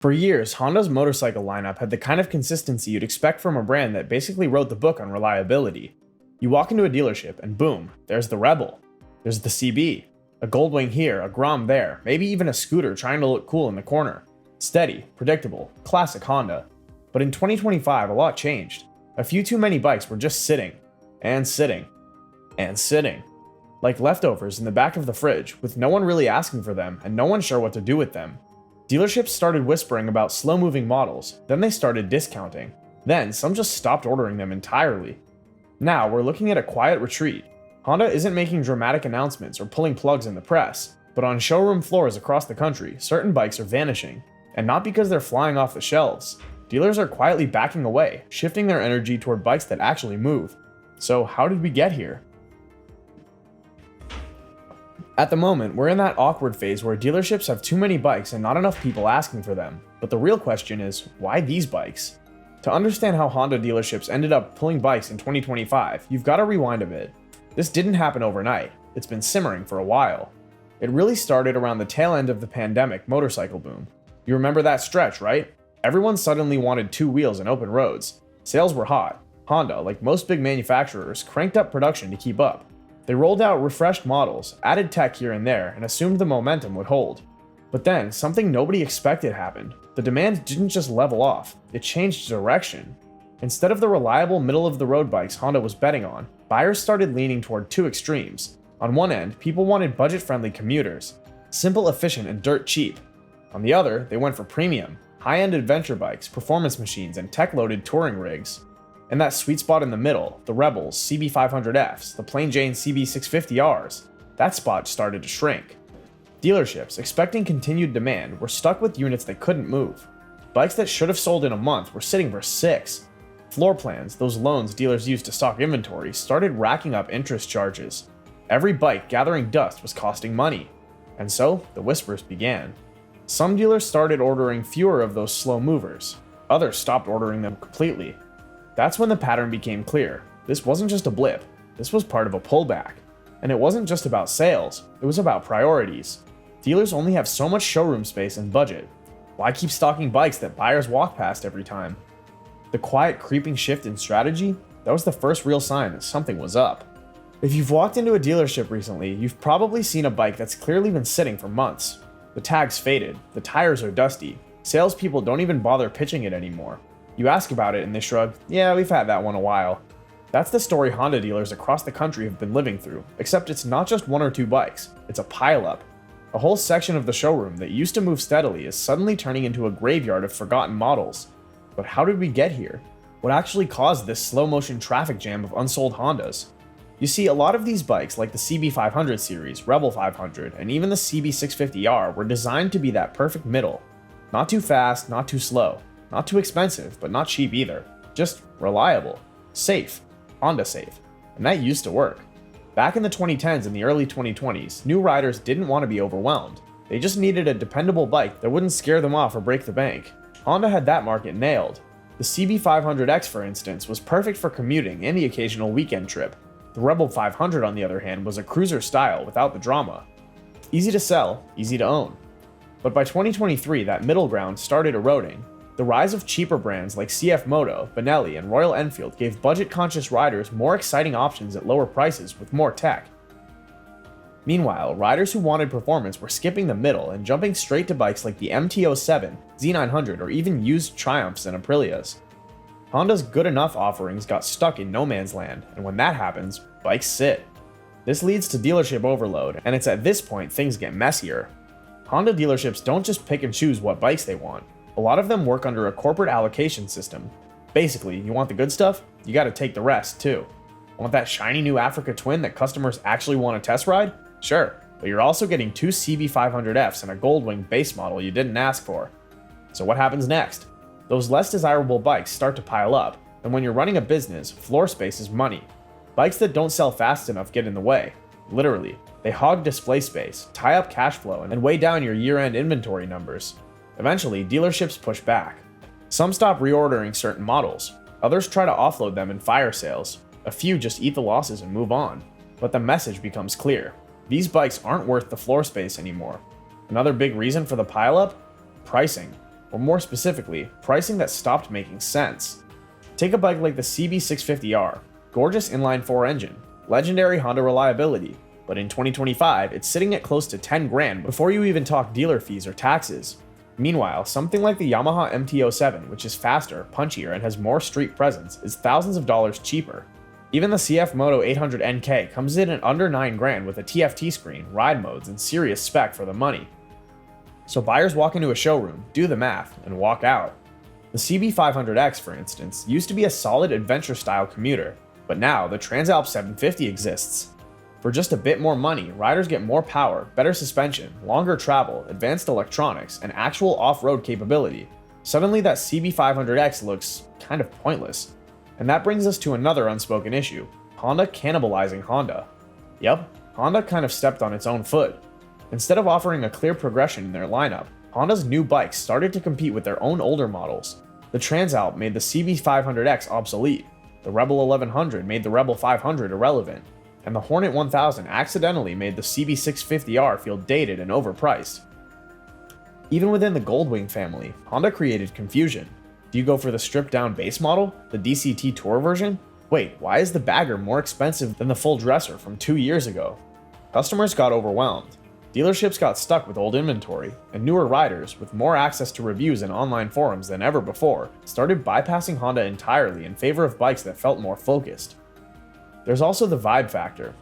For years, Honda's motorcycle lineup had the kind of consistency you'd expect from a brand that basically wrote the book on reliability. You walk into a dealership and boom, there's the Rebel. There's the CB. A Goldwing here, a Grom there, maybe even a scooter trying to look cool in the corner. Steady, predictable, classic Honda. But in 2025, a lot changed. A few too many bikes were just sitting, and sitting, and sitting. Like leftovers in the back of the fridge, with no one really asking for them and no one sure what to do with them. Dealerships started whispering about slow-moving models, then they started discounting. Then, some just stopped ordering them entirely. Now, we're looking at a quiet retreat. Honda isn't making dramatic announcements or pulling plugs in the press, but on showroom floors across the country, certain bikes are vanishing. And not because they're flying off the shelves. Dealers are quietly backing away, shifting their energy toward bikes that actually move. So, how did we get here? At the moment, we're in that awkward phase where dealerships have too many bikes and not enough people asking for them. But the real question is, why these bikes? To understand how Honda dealerships ended up pulling bikes in 2025, you've got to rewind a bit. This didn't happen overnight. It's been simmering for a while. It really started around the tail end of the pandemic motorcycle boom. You remember that stretch, right? Everyone suddenly wanted two wheels and open roads. Sales were hot. Honda, like most big manufacturers, cranked up production to keep up. They rolled out refreshed models, added tech here and there, and assumed the momentum would hold. But then, something nobody expected happened. The demand didn't just level off, it changed direction. Instead of the reliable middle-of-the-road bikes Honda was betting on, buyers started leaning toward two extremes. On one end, people wanted budget-friendly commuters, simple, efficient, and dirt cheap. On the other, they went for premium, high-end adventure bikes, performance machines, and tech-loaded touring rigs. And that sweet spot in the middle, the Rebels, CB500Fs, the plain Jane CB650Rs, that spot started to shrink. Dealerships, expecting continued demand, were stuck with units that couldn't move. Bikes that should have sold in a month were sitting for 6. Floor plans, those loans dealers used to stock inventory, started racking up interest charges. Every bike gathering dust was costing money. And so, the whispers began. Some dealers started ordering fewer of those slow movers. Others stopped ordering them completely. That's when the pattern became clear. This wasn't just a blip. This was part of a pullback. And it wasn't just about sales. It was about priorities. Dealers only have so much showroom space and budget. Why keep stocking bikes that buyers walk past every time? The quiet creeping shift in strategy, that was the first real sign that something was up. If you've walked into a dealership recently, you've probably seen a bike that's clearly been sitting for months. The tag's faded, the tires are dusty, salespeople don't even bother pitching it anymore. You ask about it and they shrug, yeah, we've had that one a while. That's the story Honda dealers across the country have been living through, except it's not just one or two bikes, it's a pileup. A whole section of the showroom that used to move steadily is suddenly turning into a graveyard of forgotten models. But how did we get here? What actually caused this slow-motion traffic jam of unsold Hondas? You see, a lot of these bikes, like the CB500 series, Rebel 500, and even the CB650R, were designed to be that perfect middle. Not too fast, not too slow. Not too expensive, but not cheap either. Just reliable. Safe. Honda safe. And that used to work. Back in the 2010s and the early 2020s, new riders didn't want to be overwhelmed. They just needed a dependable bike that wouldn't scare them off or break the bank. Honda had that market nailed. The CB500X, for instance, was perfect for commuting and the occasional weekend trip. The Rebel 500, on the other hand, was a cruiser style without the drama. Easy to sell, easy to own. But by 2023, that middle ground started eroding. The rise of cheaper brands like CF Moto, Benelli, and Royal Enfield gave budget-conscious riders more exciting options at lower prices with more tech. Meanwhile, riders who wanted performance were skipping the middle and jumping straight to bikes like the MT-07, Z900, or even used Triumphs and Aprilias. Honda's good enough offerings got stuck in no man's land, and when that happens, bikes sit. This leads to dealership overload, and it's at this point things get messier. Honda dealerships don't just pick and choose what bikes they want. A lot of them work under a corporate allocation system. Basically, you want the good stuff, you gotta take the rest too. Want that shiny new Africa Twin that customers actually want to test ride? Sure, but you're also getting two CB500Fs and a Goldwing base model you didn't ask for. So what happens next? Those less desirable bikes start to pile up, and when you're running a business, floor space is money. Bikes that don't sell fast enough get in the way. Literally, they hog display space, tie up cash flow, and weigh down your year-end inventory numbers. Eventually, dealerships push back. Some stop reordering certain models. Others try to offload them in fire sales. A few just eat the losses and move on. But the message becomes clear. These bikes aren't worth the floor space anymore. Another big reason for the pileup? Pricing. or more specifically, pricing that stopped making sense. Take a bike like the CB650R, gorgeous inline-4 engine, legendary Honda reliability, but in 2025, it's sitting at close to 10 grand before you even talk dealer fees or taxes. Meanwhile, something like the Yamaha MT-07, which is faster, punchier, and has more street presence, is thousands of dollars cheaper. Even the CF Moto 800 NK comes in at under 9 grand with a TFT screen, ride modes, and serious spec for the money. So buyers walk into a showroom, do the math, and walk out. The CB500X, for instance, used to be a solid adventure-style commuter, but now the Transalp 750 exists. For just a bit more money, riders get more power, better suspension, longer travel, advanced electronics, and actual off-road capability. Suddenly that CB500X looks kind of pointless. And that brings us to another unspoken issue, Honda cannibalizing Honda. Yep, Honda kind of stepped on its own foot. Instead of offering a clear progression in their lineup, Honda's new bikes started to compete with their own older models. The Transalp made the CB500X obsolete, the Rebel 1100 made the Rebel 500 irrelevant, and the Hornet 1000 accidentally made the CB650R feel dated and overpriced. Even within the Goldwing family, Honda created confusion. Do you go for the stripped-down base model, the DCT Tour version? Wait, why is the bagger more expensive than the full dresser from 2 years ago? Customers got overwhelmed. Dealerships got stuck with old inventory, and newer riders, with more access to reviews and online forums than ever before, started bypassing Honda entirely in favor of bikes that felt more focused. There's also the vibe factor.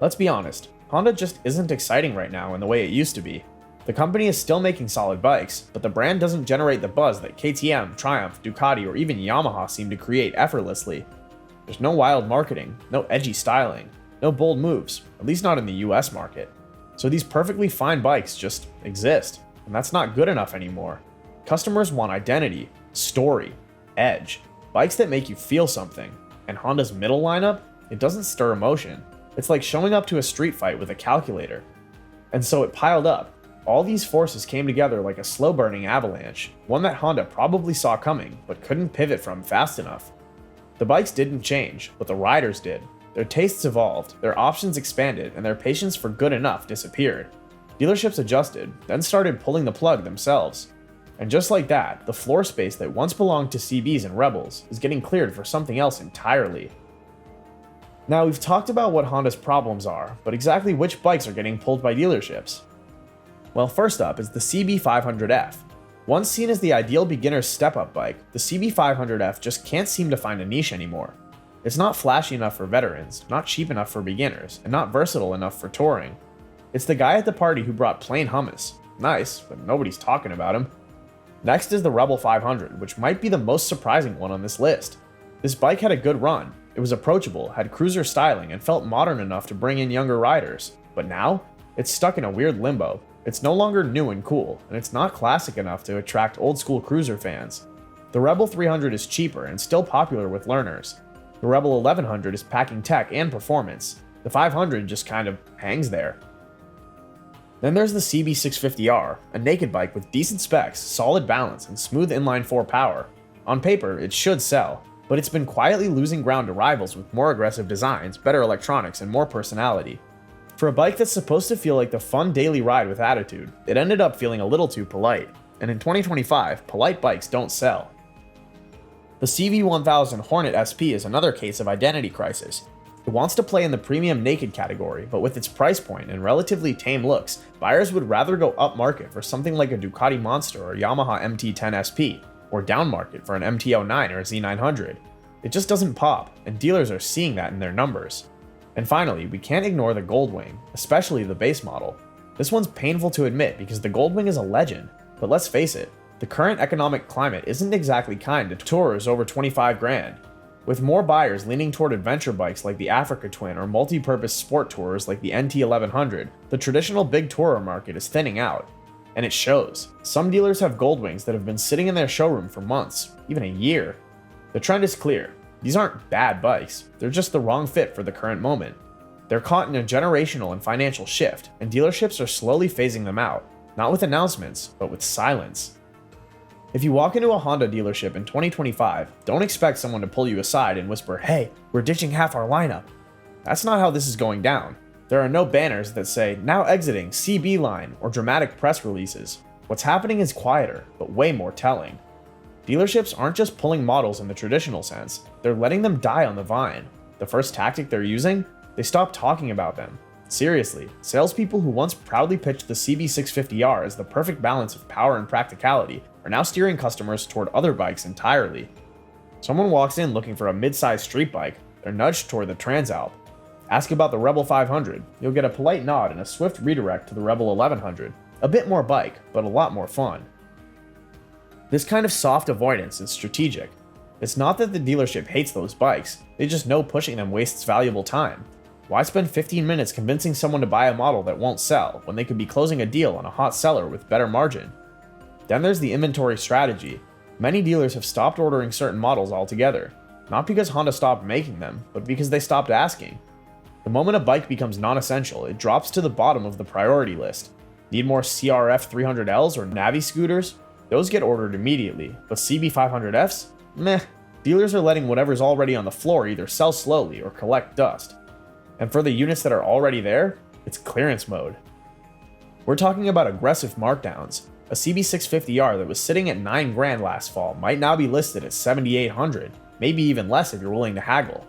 Let's be honest, Honda just isn't exciting right now in the way it used to be. The company is still making solid bikes, but the brand doesn't generate the buzz that KTM, Triumph, Ducati, or even Yamaha seem to create effortlessly. There's no wild marketing, no edgy styling, no bold moves, at least not in the US market. So these perfectly fine bikes just exist, and that's not good enough anymore. Customers want identity, story, edge, bikes that make you feel something, and Honda's middle lineup, it doesn't stir emotion. It's like showing up to a street fight with a calculator. And so it piled up. All these forces came together like a slow-burning avalanche, one that Honda probably saw coming, but couldn't pivot from fast enough. The bikes didn't change, but the riders did. Their tastes evolved, their options expanded, and their patience for good enough disappeared. Dealerships adjusted, then started pulling the plug themselves. And just like that, the floor space that once belonged to CBs and Rebels is getting cleared for something else entirely. Now, we've talked about what Honda's problems are, but exactly which bikes are getting pulled by dealerships? Well, first up is the CB500F. Once seen as the ideal beginner's step-up bike, the CB500F just can't seem to find a niche anymore. It's not flashy enough for veterans, not cheap enough for beginners, and not versatile enough for touring. It's the guy at the party who brought plain hummus. Nice, but nobody's talking about him. Next is the Rebel 500, which might be the most surprising one on this list. This bike had a good run. It was approachable, had cruiser styling, and felt modern enough to bring in younger riders. But now, it's stuck in a weird limbo. It's no longer new and cool, and it's not classic enough to attract old-school cruiser fans. The Rebel 300 is cheaper and still popular with learners. The Rebel 1100 is packing tech and performance. The 500 just kind of hangs there. Then there's the CB650R, a naked bike with decent specs, solid balance, and smooth inline-4 power. On paper, it should sell, but it's been quietly losing ground to rivals with more aggressive designs, better electronics, and more personality. For a bike that's supposed to feel like the fun daily ride with attitude, it ended up feeling a little too polite. And in 2025, polite bikes don't sell. The CV1000 Hornet SP is another case of identity crisis. It wants to play in the premium naked category, but with its price point and relatively tame looks, buyers would rather go upmarket for something like a Ducati Monster or Yamaha MT-10 SP, or downmarket for an MT-09 or a Z900. It just doesn't pop, and dealers are seeing that in their numbers. And finally, we can't ignore the Goldwing, especially the base model. This one's painful to admit because the Goldwing is a legend, but let's face it, the current economic climate isn't exactly kind to tourers over 25 grand. With more buyers leaning toward adventure bikes like the Africa Twin or multi-purpose sport tourers like the NT1100, the traditional big tourer market is thinning out. And it shows. Some dealers have Goldwings that have been sitting in their showroom for months, even a year. The trend is clear. These aren't bad bikes, they're just the wrong fit for the current moment. They're caught in a generational and financial shift, and dealerships are slowly phasing them out, not with announcements, but with silence. If you walk into a Honda dealership in 2025, don't expect someone to pull you aside and whisper, "Hey, we're ditching half our lineup." That's not how this is going down. There are no banners that say, "Now exiting, CB line," or dramatic press releases. What's happening is quieter, but way more telling. Dealerships aren't just pulling models in the traditional sense, they're letting them die on the vine. The first tactic they're using? They stop talking about them. Seriously, salespeople who once proudly pitched the CB650R as the perfect balance of power and practicality are now steering customers toward other bikes entirely. Someone walks in looking for a mid-sized street bike, they're nudged toward the Transalp. Ask about the Rebel 500, you'll get a polite nod and a swift redirect to the Rebel 1100. A bit more bike, but a lot more fun. This kind of soft avoidance is strategic. It's not that the dealership hates those bikes, they just know pushing them wastes valuable time. Why spend 15 minutes convincing someone to buy a model that won't sell when they could be closing a deal on a hot seller with better margin? Then there's the inventory strategy. Many dealers have stopped ordering certain models altogether, not because Honda stopped making them, but because they stopped asking. The moment a bike becomes non-essential, it drops to the bottom of the priority list. Need more CRF 300Ls or Navi scooters? Those get ordered immediately, but CB500Fs? Meh. Dealers are letting whatever's already on the floor either sell slowly or collect dust. And for the units that are already there, it's clearance mode. We're talking about aggressive markdowns. A CB650R that was sitting at $9,000 last fall might now be listed at $7,800, maybe even less if you're willing to haggle.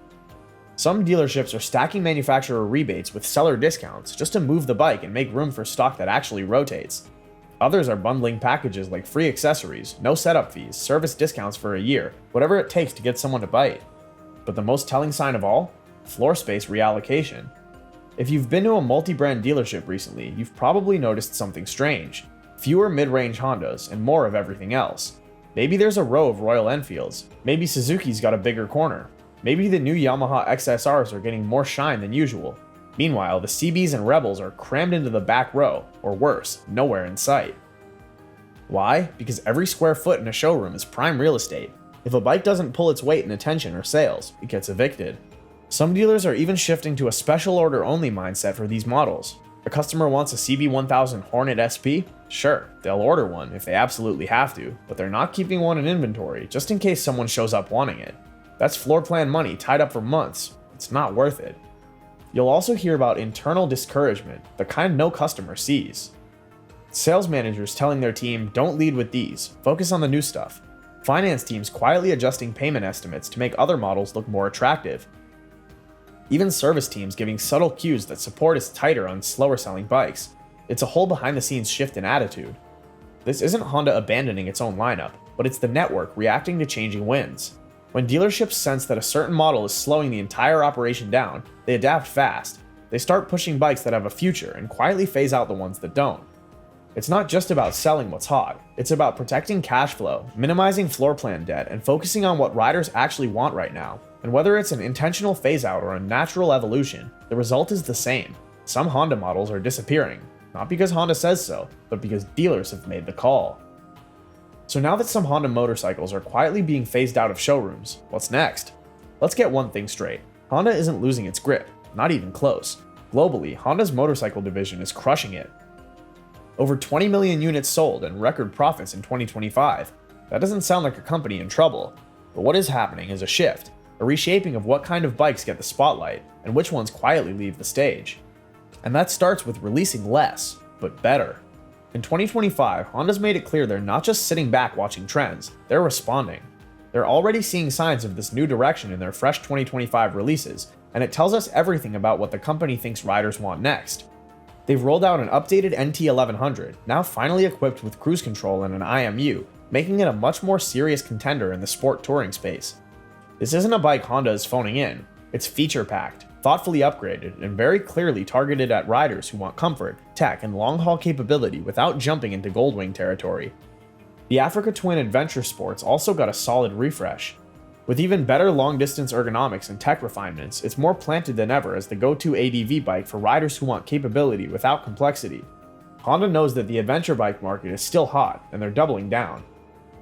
Some dealerships are stacking manufacturer rebates with seller discounts just to move the bike and make room for stock that actually rotates. Others are bundling packages like free accessories, no setup fees, service discounts for a year, whatever it takes to get someone to bite. But the most telling sign of all? Floor space reallocation. If you've been to a multi-brand dealership recently, you've probably noticed something strange. Fewer mid-range Hondas and more of everything else. Maybe there's a row of Royal Enfields. Maybe Suzuki's got a bigger corner. Maybe the new Yamaha XSRs are getting more shine than usual. Meanwhile, the CBs and Rebels are crammed into the back row, or worse, nowhere in sight. Why? Because every square foot in a showroom is prime real estate. If a bike doesn't pull its weight in attention or sales, it gets evicted. Some dealers are even shifting to a special order only mindset for these models. A customer wants a CB1000 Hornet SP? Sure, they'll order one if they absolutely have to, but they're not keeping one in inventory just in case someone shows up wanting it. That's floor plan money tied up for months. It's not worth it. You'll also hear about internal discouragement, the kind no customer sees. Sales managers telling their team, don't lead with these, focus on the new stuff. Finance teams quietly adjusting payment estimates to make other models look more attractive. Even service teams giving subtle cues that support is tighter on slower selling bikes. It's a whole behind the scenes shift in attitude. This isn't Honda abandoning its own lineup, but it's the network reacting to changing winds. When dealerships sense that a certain model is slowing the entire operation down, they adapt fast. They start pushing bikes that have a future and quietly phase out the ones that don't. It's not just about selling what's hot, it's about protecting cash flow, minimizing floor plan debt, and focusing on what riders actually want right now. And whether it's an intentional phase out or a natural evolution, the result is the same. Some Honda models are disappearing, not because Honda says so, but because dealers have made the call. So now that some Honda motorcycles are quietly being phased out of showrooms, what's next? Let's get one thing straight. Honda isn't losing its grip, not even close. Globally, Honda's motorcycle division is crushing it. Over 20 million units sold and record profits in 2025. That doesn't sound like a company in trouble. But what is happening is a shift, a reshaping of what kind of bikes get the spotlight and which ones quietly leave the stage. And that starts with releasing less, but better. In 2025, Honda's made it clear they're not just sitting back watching trends, they're responding. They're already seeing signs of this new direction in their fresh 2025 releases, and it tells us everything about what the company thinks riders want next. They've rolled out an updated NT1100, now finally equipped with cruise control and an IMU, making it a much more serious contender in the sport touring space. This isn't a bike Honda is phoning in, it's feature-packed, thoughtfully upgraded, and very clearly targeted at riders who want comfort, tech, and long-haul capability without jumping into Goldwing territory. The Africa Twin Adventure Sports also got a solid refresh. With even better long-distance ergonomics and tech refinements, it's more planted than ever as the go-to ADV bike for riders who want capability without complexity. Honda knows that the adventure bike market is still hot, and they're doubling down.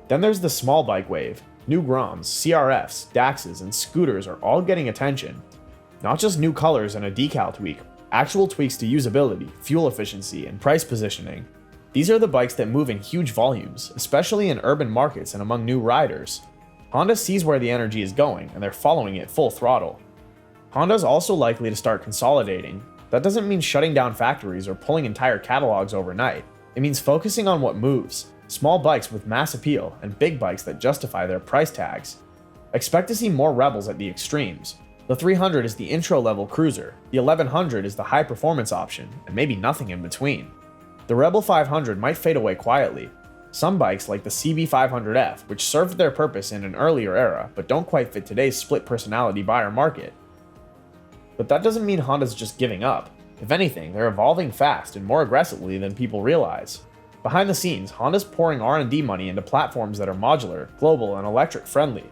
Then there's the small bike wave. New Groms, CRFs, Daxes, and scooters are all getting attention. Not just new colors and a decal tweak, actual tweaks to usability, fuel efficiency, and price positioning. These are the bikes that move in huge volumes, especially in urban markets and among new riders. Honda sees where the energy is going, and they're following it full throttle. Honda's also likely to start consolidating. That doesn't mean shutting down factories or pulling entire catalogs overnight. It means focusing on what moves, small bikes with mass appeal and big bikes that justify their price tags. Expect to see more Rebels at the extremes. The 300 is the intro-level cruiser, the 1100 is the high-performance option, and maybe nothing in between. The Rebel 500 might fade away quietly. Some bikes like the CB500F, which served their purpose in an earlier era but don't quite fit today's split-personality buyer market. But that doesn't mean Honda's just giving up. If anything, they're evolving fast and more aggressively than people realize. Behind the scenes, Honda's pouring R&D money into platforms that are modular, global, and electric-friendly.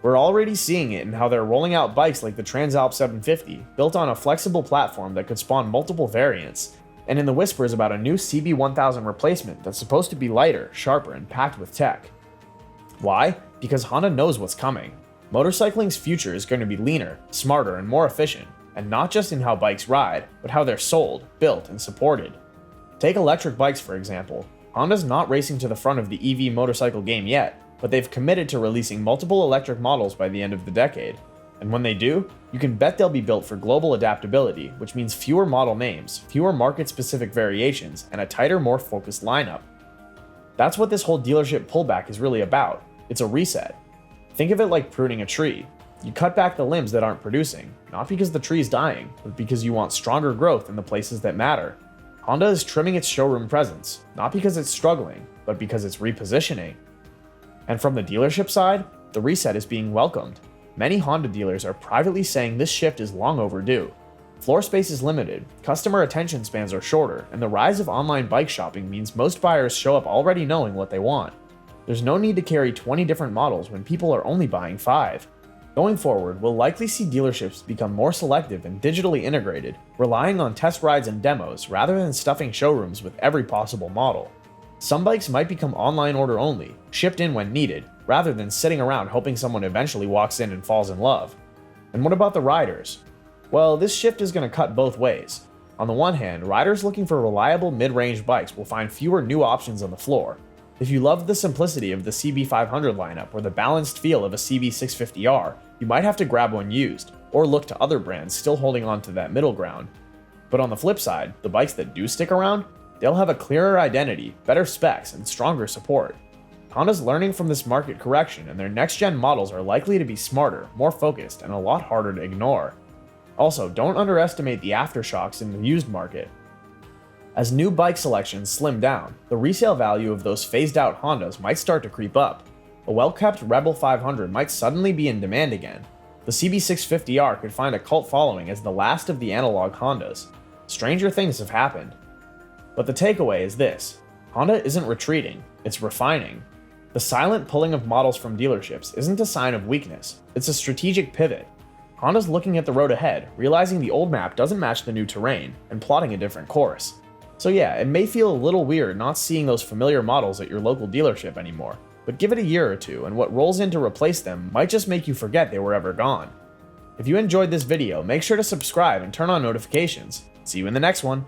We're already seeing it in how they're rolling out bikes like the Transalp 750, built on a flexible platform that could spawn multiple variants, and in the whispers about a new CB1000 replacement that's supposed to be lighter, sharper, and packed with tech. Why? Because Honda knows what's coming. Motorcycling's future is going to be leaner, smarter, and more efficient, and not just in how bikes ride, but how they're sold, built, and supported. Take electric bikes for example. Honda's not racing to the front of the EV motorcycle game yet, but they've committed to releasing multiple electric models by the end of the decade. And when they do, you can bet they'll be built for global adaptability, which means fewer model names, fewer market-specific variations, and a tighter, more focused lineup. That's what this whole dealership pullback is really about. It's a reset. Think of it like pruning a tree. You cut back the limbs that aren't producing, not because the tree's dying, but because you want stronger growth in the places that matter. Honda is trimming its showroom presence, not because it's struggling, but because it's repositioning. And from the dealership side, the reset is being welcomed. Many Honda dealers are privately saying this shift is long overdue. Floor space is limited, customer attention spans are shorter, and the rise of online bike shopping means most buyers show up already knowing what they want. There's no need to carry 20 different models when people are only buying 5. Going forward, we'll likely see dealerships become more selective and digitally integrated, relying on test rides and demos rather than stuffing showrooms with every possible model. Some bikes might become online order only, shipped in when needed, rather than sitting around hoping someone eventually walks in and falls in love. And what about the riders? Well, this shift is going to cut both ways. On the one hand, riders looking for reliable mid-range bikes will find fewer new options on the floor. If you love the simplicity of the CB500 lineup or the balanced feel of a CB650R, you might have to grab one used, or look to other brands still holding on to that middle ground. But on the flip side, the bikes that do stick around, they'll have a clearer identity, better specs, and stronger support. Honda's learning from this market correction, and their next-gen models are likely to be smarter, more focused, and a lot harder to ignore. Also, don't underestimate the aftershocks in the used market. As new bike selections slim down, the resale value of those phased-out Hondas might start to creep up. A well-kept Rebel 500 might suddenly be in demand again. The CB650R could find a cult following as the last of the analog Hondas. Stranger things have happened. But the takeaway is this: Honda isn't retreating, it's refining. The silent pulling of models from dealerships isn't a sign of weakness, it's a strategic pivot. Honda's looking at the road ahead, realizing the old map doesn't match the new terrain, and plotting a different course. So yeah, it may feel a little weird not seeing those familiar models at your local dealership anymore, but give it a year or two and what rolls in to replace them might just make you forget they were ever gone. If you enjoyed this video, make sure to subscribe and turn on notifications. See you in the next one.